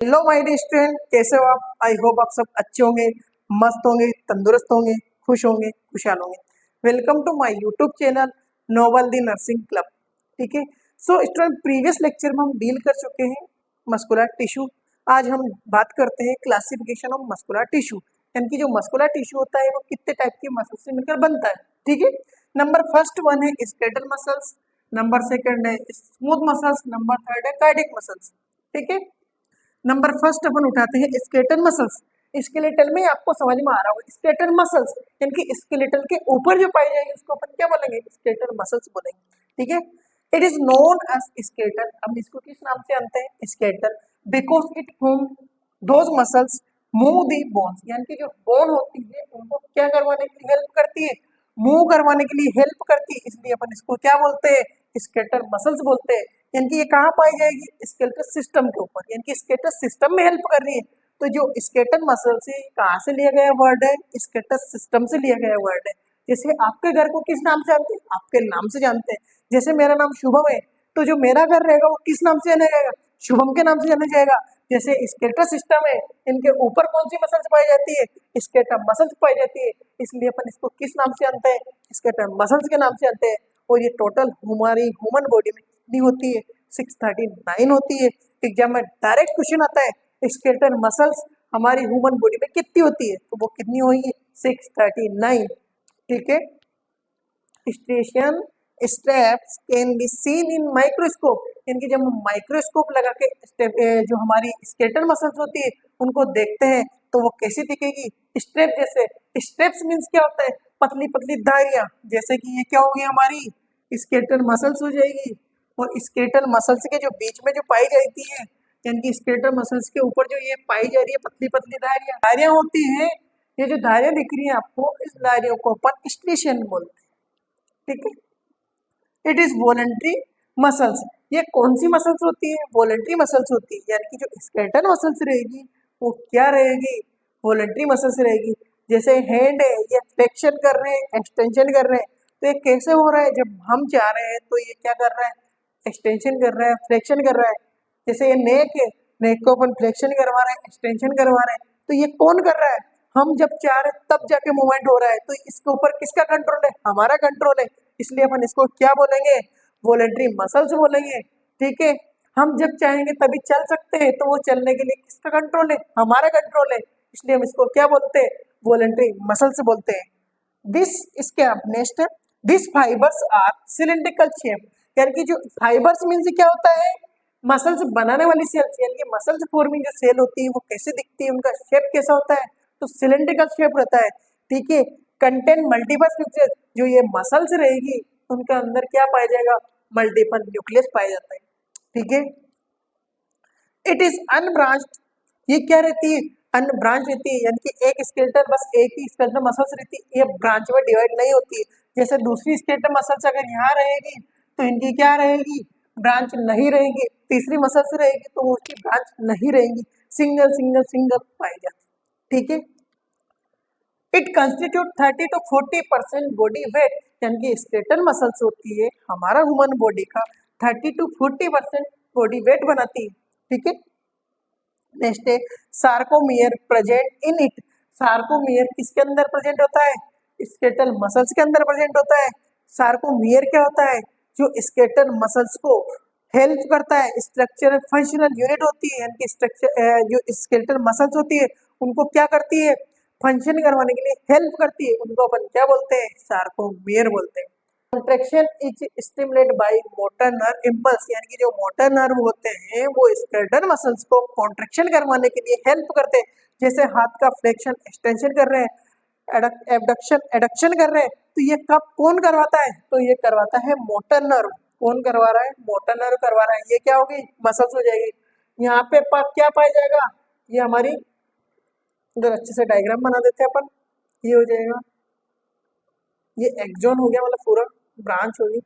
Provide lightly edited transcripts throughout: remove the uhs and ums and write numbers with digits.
Hello my dear student, कैसे हो आप? आई होप आप सब अच्छे होंगे, मस्त होंगे, तंदुरुस्त होंगे, खुश होंगे, खुशहाल होंगे। Welcome to my YouTube channel noble the nursing club. ठीक है। सो स्टूडेंट, प्रीवियस लेक्चर में हम डील कर चुके हैं मस्कुलर टिश्यू। आज हम बात करते हैं क्लासिफिकेशन ऑफ मस्कुलर टिश्यू, यानी कि जो मस्कुलर टिश्यू होता है वो कितने टाइप के मसल से मिलकर बनता है। ठीक है। नंबर फर्स्ट वन है स्केलेटल मसल्स, नंबर सेकंड है स्मूथ मसल्स, नंबर थर्ड है कार्डियक मसल्स। ठीक है। नंबर फर्स्ट अपन उठाते हैं स्केलेटल मसल्स। स्केलेटल में आपको समझ में आ रहा होगा, स्केलेटल मसल्स यानी कि स्केलेटल के ऊपर जो पाई जाएगी उसको अपन क्या बोलेंगे? स्केलेटल मसल्स बोलेंगे। ठीक है। It is known as skeletal. हम इसको किस नाम से जानते हैं? Skeletal, because it form those muscles move the bones, यानी कि जो बोन होती है उनको क्या करवाने के लिए हेल्प करती है? मूव करवाने के लिए हेल्प करती है, इसलिए अपन इसको क्या बोलते हैं? स्केलेटल मसल्स बोलते हैं। यानी कि ये कहाँ पाई जाएगी? स्केलेटल सिस्टम के ऊपर, यानी कि स्केलेटल सिस्टम में हेल्प कर रही है। तो जो स्केलेटल मसल से कहाँ से लिया गया वर्ड है? स्केलेटल सिस्टम से लिया गया वर्ड है। जैसे आपके घर को किस नाम से जानते हैं? आपके नाम से जानते हैं। जैसे मेरा नाम शुभम है, तो जो मेरा घर रहेगा वो किस नाम से जाना जाएगा? शुभम के नाम से जाना जाएगा। जैसे स्केलेटल सिस्टम है, इनके ऊपर कौन सी मसल्स पाई जाती है? स्केलेटल मसल्स पाई जाती है, इसलिए अपन इसको किस नाम से जानते हैं? स्केलेटल मसल्स के नाम से जानते हैं। और ये टोटल हमारी ह्यूमन बॉडी में कितनी होती है? 639 होती है। एग्जाम में डायरेक्ट क्वेश्चन आता है स्केलेटल मसल्स हमारी ह्यूमन बॉडी में कितनी होती है, तो वो कितनी होगी? 639। ठीक है। Station steps can be seen in microscope, यानी कि जब हम माइक्रोस्कोप लगा के जो हमारी स्केलेटल मसल्स होती है उनको देखते हैं तो वो कैसी दिखेगी? स्टेप जैसे। स्टेप्स मीन्स क्या होता है? पतली पतली धारियां। जैसे कि ये क्या होगी? हमारी स्केलेटल मसल्स हो जाएगी। और स्केलेटल मसल्स के जो बीच में जो पाई जाती है, यानी कि स्केलेटल मसल्स के ऊपर जो ये पाई जा रही है पतली पतली धारियां धारियां होती है, ये जो धारियां दिख रही है आपको, इस धारियों को अपन स्ट्रेशन बोलते हैं। ठीक है। It is voluntary muscles. ये कौन सी मसल्स होती है? वॉलंटरी मसल्स होती है, यानी कि जो स्केलेटल मसल्स रहेगी वो क्या रहेगी? वॉलंटरी मसल्स रहेगी। जैसे हैंड है, ये फ्लेक्शन कर रहे हैं, एक्सटेंशन कर रहे हैं, तो ये कैसे हो रहा है? जब हम चाह रहे हैं तो ये क्या कर रहा है? एक्सटेंशन कर रहा है, फ्लेक्शन कर रहा है। जैसे ये नेक है, नेक को अपन फ्लेक्शन करवा रहे हैं, एक्सटेंशन करवा रहे हैं, तो ये कौन कर रहा है? हम जब चाह रहे हैं तब जाके मूवमेंट हो रहा है, तो इसके ऊपर किसका कंट्रोल है? हमारा कंट्रोल है। इसलिए अपन इसको क्या बोलेंगे? वॉलंटरी मसल्स बोलेंगे। ठीक है। हम जब चाहेंगे तभी चल सकते हैं, तो वो चलने के लिए किसका कंट्रोल है? हमारा कंट्रोल है। इसलिए हम इसको क्या बोलते हैं? वॉलंटरी मसल्स बोलते हैं। दिस इसके अब next, this fibers are cylindrical shape, यानी कि जो फाइबर्स मीन्स क्या होता है? मसल्स बनाने वाली सेल्स, यानी कि मसल्स फॉर्मिंग जो सेल होती है वो कैसे दिखती है, उनका शेप कैसा होता है? तो सिलिंड्रिकल शेप रहता है। ठीक है। कंटेन मल्टीपल न्यूक्लियस, जो ये मसल्स रहेगी उनके अंदर क्या पाया जाएगा? मल्टीपल न्यूक्लियस पाया जाता है। ठीक है। इट इज अनब्रांच्ड, ये क्या रहती है? अनब्रांच रहती है, यानी कि एक स्केलेटल, बस एक ही स्केलेटल मसल्स रहती है, ये ब्रांच में डिवाइड नहीं होती है। जैसे दूसरी स्केलेटल मसल्स अगर यहाँ रहेगी तो इनकी क्या रहेगी? ब्रांच नहीं रहेगी। तीसरी मसल्स रहेगी तो वो उसकी ब्रांच नहीं रहेगी, सिंगल सिंगल सिंगल पाई जाती। ठीक है। It constitute 30 to 40% body weight, यानी कि स्केलेटल मसल्स होती है हमारा ह्यूमन बॉडी का 30 to 40% बॉडी वेट बनाती है। ठीक है। नेक्स्ट है sarcomere present in it. Sarcomere किसके अंदर प्रेजेंट होता है? स्केलेटल मसल्स के अंदर प्रेजेंट होता है। सार्कोमियर क्या होता है? जो स्केलेटल मसल्स को हेल्प करता है, स्ट्रक्चरल फंक्शनल यूनिट होती है, यानी कि स्ट्रक्चर जो स्केलेटल मसल्स होती है उनको क्या करती है? फंक्शन करवाने के लिए हेल्प करती है, उनको अपन क्या बोलते हैं? सार्कोमियर बोलते हैं। Contraction is stimulated by motor nerve impulse, यानी कि जो मोटर नर्व होते हैं वो स्केलेटल मसल्स को कॉन्ट्रैक्शन करवाने के लिए हेल्प करते हैं। जैसे हाथ का फ्लेक्शन एक्सटेंशन कर रहे हैं, एबडक्शन एडक्शन कर रहे हैं, तो ये कब कौन करवाता है? तो ये करवाता है मोटर नर्व। कौन करवा रहा है? मोटर नर्व करवा रहा है। ये क्या होगी? मसल्स हो जाएगी। यहाँ पे क्या पाया जाएगा? ये हमारी, अगर अच्छे से डायग्राम बना देते हैं अपन, ये हो जाएगा, ये एक्सॉन हो गया, मतलब पूरा ब्रांच होगी।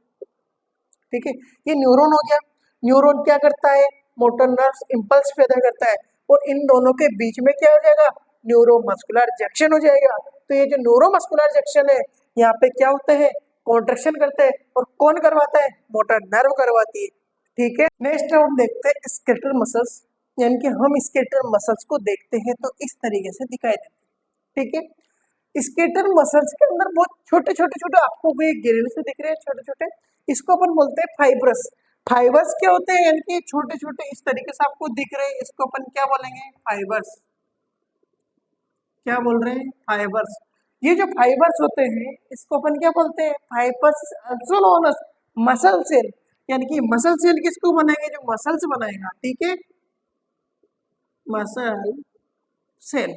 ठीक है। ये न्यूरॉन हो गया। न्यूरॉन क्या करता है? मोटर नर्व्स इंपल्स पैदा करता है, और इन दोनों के बीच में क्या हो जाएगा? न्यूरोमस्कुलर जंक्शन हो जाएगा। तो ये जो न्यूरोमस्कुलर जंक्शन है, यहाँ पे क्या होता है? कॉन्ट्रैक्शन करते हैं, और कौन करवाता है? मोटर नर्व करवाती है। ठीक है। नेक्स्ट हम देखते हैं स्केलेटल मसल्स। स्केलेटल मसल्स यानी कि हम स्केटर मसल्स को देखते हैं तो इस तरीके से दिखाई देते हैं। ठीक है, स्केटर मसल्स के अंदर बहुत छोटे छोटे छोटे आपको ये ग्रेन से दिख रहे हैं छोटे छोटे, इसको अपन बोलते हैं फाइब्रस। फाइबर्स क्या होते हैं, यानी कि छोटे छोटे इस तरीके से आपको दिख रहे हैं, इसको अपन क्या बोलेंगे, फाइबर्स। क्या बोल रहे हैं, फाइबर्स। ये जो फाइबर्स होते हैं इसको अपन क्या बोलते हैं, fibers also known as muscle cell. यानी कि मसल सेल किसको बनाएंगे, जो मसल्स बनाएगा। ठीक है, मसल सेल।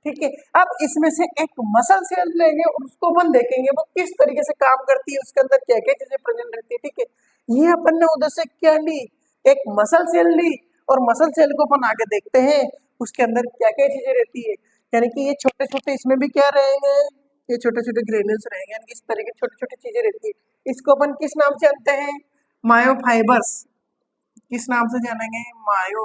ठीक है, अब इसमें से एक मसल सेल लेंगे और उसको अपन देखेंगे वो किस तरीके से काम करती है, उसके अंदर क्या क्या चीजें प्रेजेंट रहती है। ठीक है, ये अपन ने उधर से क्या ली, एक मसल सेल ली, और मसल सेल को अपन आगे देखते हैं उसके अंदर क्या क्या चीजें रहती है। यानी कि ये छोटे छोटे इसमें भी क्या रहेंगे, ये छोटे छोटे ग्रेन्यूल्स रहेंगे, यानी कि इस तरीके छोटी छोटी चीजें रहती है। इसको अपन किस नाम से जानते हैं, मायोफाइबर्स। किस नाम से जानेंगे, मायो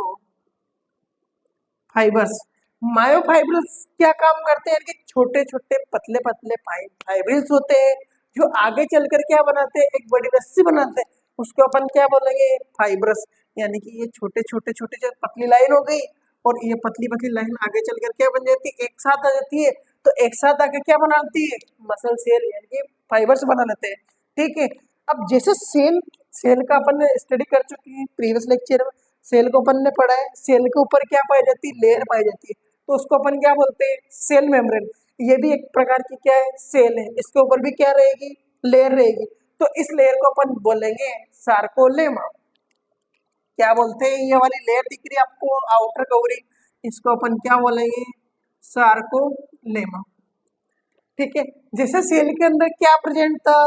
फाइबर्स। मायोफाइबर्स क्या काम करते हैं कि छोटे छोटे पतले पतले फाइब्रिल्स होते हैं जो आगे चलकर क्या बनाते हैं, एक बड़ी रस्सी बनाते हैं, उसको अपन क्या बोलेंगे, फाइब्रस। यानी कि ये छोटे छोटे छोटे जो पतली लाइन हो गई और ये पतली पतली लाइन आगे चलकर क्या बन जाती है, एक साथ आ जाती है, तो एक साथ आके क्या बनाती है, मसल सेल, यानी कि फाइबर्स बना लेते हैं। ठीक है, अब जैसे सेल, सेल का अपन स्टडी कर चुके हैं प्रीवियस लेक्चर में, सेल को अपन ने पढ़ा है, सेल के ऊपर क्या पाई जाती है, लेयर पाई जाती है, तो उसको अपन क्या बोलते हैं, सेल मेम्ब्रेन। ये भी एक प्रकार की क्या है, सेल है, इसके ऊपर भी क्या रहेगी, लेयर रहेगी, तो इस लेयर को अपन बोलेंगे सार्कोलेमा। क्या बोलते हैं, ये वाली लेयर दिख रही है आपको आउटर कवरिंग, इसको अपन क्या बोलेंगे, सार्कोलेमा। ठीक है, जैसे सेल के अंदर क्या प्रेजेंट था,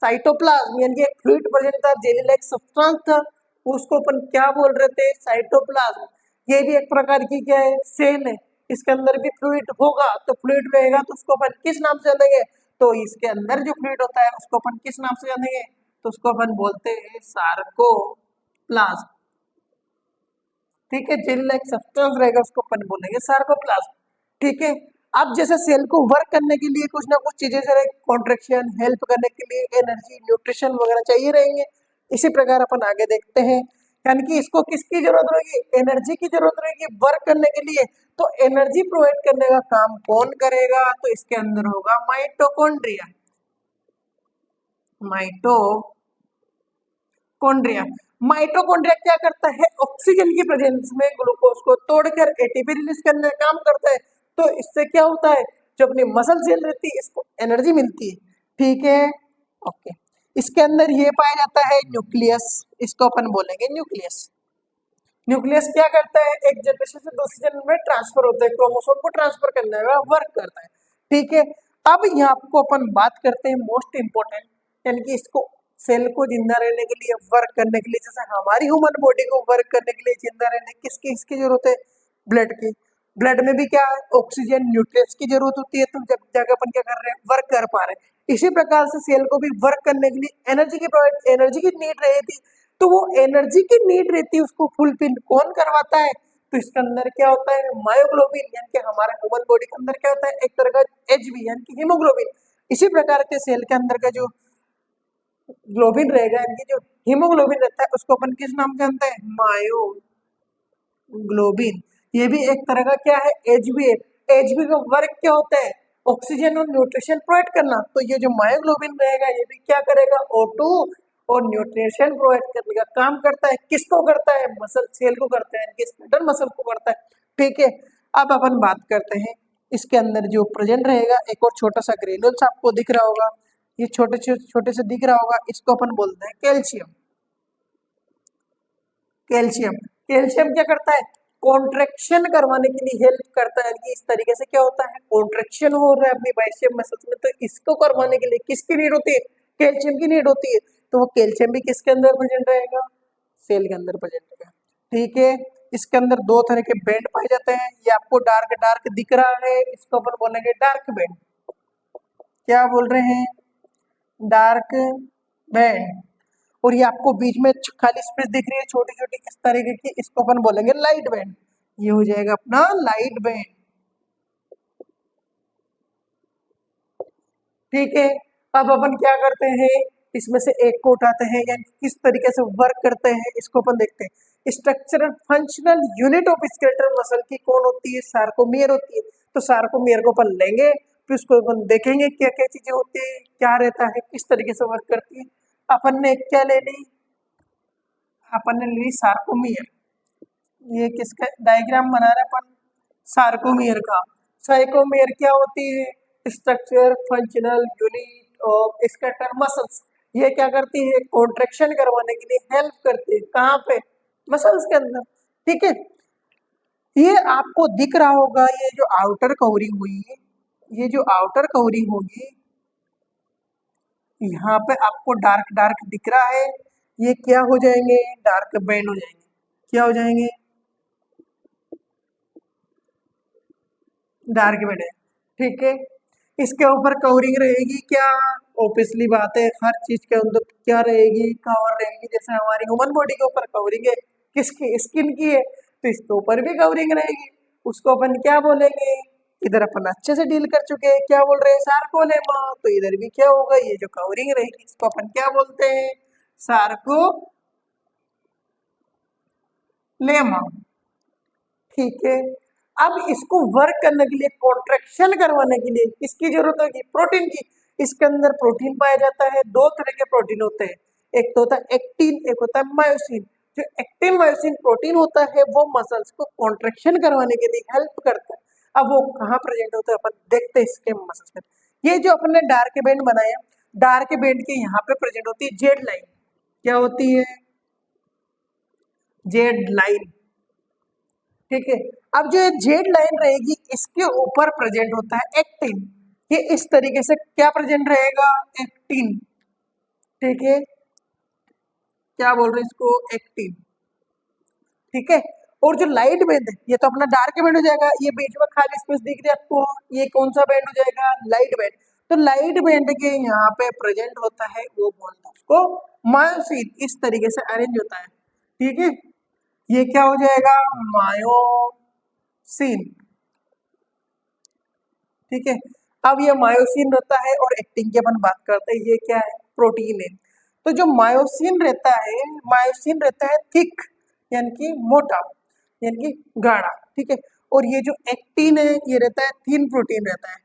साइटोप्लाज्म, यानी कि एक फ्लूइड प्रेजेंट था, जेली लाइक सब्सटेंस था, उसको अपन क्या बोल रहे थे, साइटोप्लाज्म। ये भी एक प्रकार की क्या है, सेल है, इसके अंदर भी फ्लूइड होगा, तो फ्लूइड रहेगा तो उसको अपन किस नाम से जानेंगे, तो इसके अंदर जो फ्लूइड होता है उसको अपन किस नाम से जानेंगे, तो उसको अपन बोलते हैं सार्कोप्लाज्म। ठीक है, जेल लाइक सब्सटेंस रहेगा उसको अपन बोलेंगे सार्कोप्लाज्म। ठीक है, अब जैसे सेल को वर्क करने के लिए कुछ ना कुछ चीजें जरा कॉन्ट्रेक्शन हेल्प करने के लिए एनर्जी न्यूट्रिशन वगैरह चाहिए रहेंगे, इसी प्रकार अपन आगे देखते हैं। यानी कि इसको किसकी जरूरत रहेगी, एनर्जी की जरूरत रहेगी वर्क करने के लिए, तो एनर्जी प्रोवाइड करने का काम कौन करेगा, तो इसके अंदर होगा माइटोकॉन्ड्रिया। माइटोकॉन्ड्रिया, माइटोकॉन्ड्रिया क्या करता है, ऑक्सीजन की प्रेजेंस में ग्लूकोज को तोड़कर एटीपी रिलीज करने का काम करता है, तो इससे क्या होता है, जो अपनी मसल सेल रहती है इसको एनर्जी मिलती है। ठीक है, ओके, इसके अंदर ये पाया जाता है न्यूक्लियस, इसको अपन बोलेंगे न्यूक्लियस। न्यूक्लियस क्या करता है, एक जनरेशन से दूसरी जनरेशन में ट्रांसफर होता है, क्रोमोसोम को ट्रांसफर करने का वर्क करता है। ठीक है, अब यहाँ आपको अपन बात करते हैं मोस्ट इंपोर्टेंट, यानी कि इसको सेल को जिंदा रहने के लिए वर्क करने के लिए, जैसे हमारी ह्यूमन बॉडी को वर्क करने के लिए जिंदा रहने किसकी इसकी जरूरत है, ब्लड की। ब्लड में भी क्या है, ऑक्सीजन न्यूट्रिएंट्स की जरूरत होती है, तो जब जाकर अपन क्या कर रहे हैं, वर्क कर पा रहे हैं। इसी प्रकार से सेल को भी वर्क करने के लिए एनर्जी की नीड रहेगी, तो वो एनर्जी की नीड रहती है उसको फुलफिल कौन करवाता है, तो इसके अंदर क्या होता है, मायोग्लोबिन, यानी कि हमारे ह्यूमन बॉडी के अंदर क्या होता है, एक तरह का एचबी यानी कि हीमोग्लोबिन। इसी प्रकार के सेल के अंदर का जो ग्लोबिन रहेगा, यानी कि जो हीमोग्लोबिन रहता है उसको अपन किस नाम से जानते हैं, मायोग्लोबिन। ये भी एक तरह का क्या है, एचबी है। एचबी का वर्क क्या होता है, ऑक्सीजन और न्यूट्रिशन प्रोवाइड करना, तो ये जो मायोग्लोबिन रहेगा ये भी क्या करेगा, O2 और न्यूट्रिशन प्रोवाइड करने का काम करता है, किसको करता है, मसल सेल को करता है, स्केलेटल मसल को करता है। ठीक है, अब अपन बात करते हैं इसके अंदर जो प्रेजेंट रहेगा, एक और छोटा सा ग्रेन्यूल्स आपको दिख रहा होगा, ये छोटे छोटे से दिख रहा होगा, इसको अपन बोलते हैं कैल्शियम। कैल्शियम, कैल्शियम क्या करता है, कॉन्ट्रेक्शन करवाने के लिए हेल्प करता है, कि इस तरीके से क्या होता है, कॉन्ट्रेक्शन हो रहा है अपनी बाइसेप मसल्स में, तो इसको करवाने के लिए किसकी नीड होती है, कैल्शियम की नीड होती है, तो वो कैल्शियम भी किसके अंदर प्रेजेंट रहेगा, सेल के अंदर प्रेजेंट रहेगा। ठीक है, इसके अंदर दो तरह के बैंड पाए जाते हैं, ये आपको डार्क डार्क दिख रहा है, इसको अपन बोलेंगे डार्क बैंड। क्या बोल रहे हैं, डार्क बैंड। और ये आपको बीच में खाली स्पेस दिख रही है छोटी छोटी इस तरीके की, इसको अपन बोलेंगे लाइट बैंड। ये हो जाएगा अपना लाइट बैंड। ठीक है, अब अपन क्या करते हैं, इसमें से एक को उठाते हैं या किस तरीके से वर्क करते हैं इसको अपन देखते हैं। Structural functional unit of skeletal muscle की कौन होती है? सार्कोमियर होती है। तो सार्कोमियर को अपन लेंगे, फिर उसको अपन देखेंगे क्या क्या चीजें होती है, क्या रहता है, किस तरीके से वर्क करती है। अपन ने क्या ले ली? अपन ने ली सार्कोमियर। ये किसका डायग्राम बना रहे अपन? सार्कोमियर का। सार्कोमियर क्या होती है? Structure functional unit of skeletal muscles. ये क्या करती है? कॉन्ट्रैक्शन करवाने के लिए हेल्प करती है। कहाँ पे? मसल्स के अंदर। ठीक है, ये आपको दिख रहा होगा, ये जो आउटर कवरिंग हुई, ये जो आउटर कवरिंग होगी, यहाँ पे आपको डार्क डार्क दिख रहा है, ये क्या हो जाएंगे? डार्क बैंड हो जाएंगे। क्या हो जाएंगे? डार्क बैंड है। ठीक है, इसके ऊपर कवरिंग रहेगी क्या? ऑब्वियसली बात है, हर चीज के अंदर क्या रहेगी? कवर रहेगी। जैसे हमारी ह्यूमन बॉडी के ऊपर कवरिंग है, किसकी? स्किन की है, तो इसके ऊपर भी कवरिंग रहेगी। उसको अपन क्या बोलेंगे? इधर अपन अच्छे से डील कर चुके हैं, क्या बोल रहे हैं? सार्कोलेमा। तो इधर भी क्या होगा? ये जो कवरिंग रहेगी इसको अपन क्या बोलते हैं? सार्कोलेमा। ठीक है, अब इसको वर्क करने के लिए, कॉन्ट्रैक्शन करवाने के लिए किसकी जरूरत होगी? प्रोटीन की। इसके अंदर प्रोटीन पाया जाता है। दो तरह के प्रोटीन होते हैं, एक तो होता है एक्टिन, एक होता है मायोसिन। जो एक्टिन मायोसिन प्रोटीन होता है वो मसल्स को कॉन्ट्रैक्शन करवाने के लिए हेल्प करता है। अब वो कहाँ प्रेजेंट होता है अपन देखते हैं इसके मसल्स में। ये जो अपन ने डार्क बैंड बनाया, डार्क बैंड के यहाँ पे प्रेजेंट होती है जेड लाइन। क्या होती है? Z line. ठीक है, अब जो ये जेड लाइन रहेगी इसके ऊपर प्रेजेंट होता है एक्टिन। ये इस तरीके से क्या प्रेजेंट रहेगा? एक्टिन। ठीक है, क्या बोल रहे हैं इसको? एक्टिन। ठीक है, और जो लाइट बैंड है ये तो अपना डार्क बैंड हो जाएगा। ये बीच में खाली स्पेस दिख रही है आपको, ये कौन सा बैंड हो जाएगा? Light band. तो लाइट बैंड के यहाँ पे प्रेजेंट होता है वो बोलते हैं उसको मायोसिन। इस तरीके से अरेंज होता है। ठीक है, ये क्या हो जाएगा? मायोसिन। ठीक है, अब ये मायोसिन रहता है और एक्टिन की अपन बात करते हैं, ये क्या है? प्रोटीन है। तो जो मायोसिन रहता है, मायोसिन रहता है थिक, यानी कि मोटा, यानी कि गाढ़ा। ठीक है, और ये जो एक्टिन है ये रहता है थिन प्रोटीन रहता है।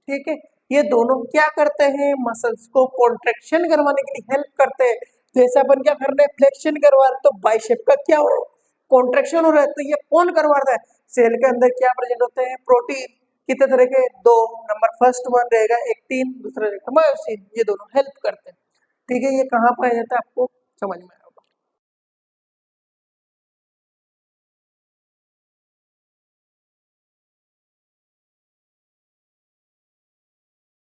ठीक है, ये दोनों क्या करते हैं? मसल्स को कॉन्ट्रैक्शन करवाने के लिए हेल्प करते हैं। जैसे अपन क्या कर रहे हैं? फ्लेक्शन करवा रहे हैं, तो बाइसेप का क्या हो रहा है? कॉन्ट्रैक्शन हो रहा है। तो ये कौन करवा रहा है? सेल के अंदर क्या प्रेजेंट होते हैं? प्रोटीन। कितने तरह के? दो। नंबर फर्स्ट वन रहेगा एक्टिन, दूसरा रहेगा मायोसिन। ये दोनों हेल्प करते हैं। ठीक है, ये कहाँ पाया जाता है आपको समझ में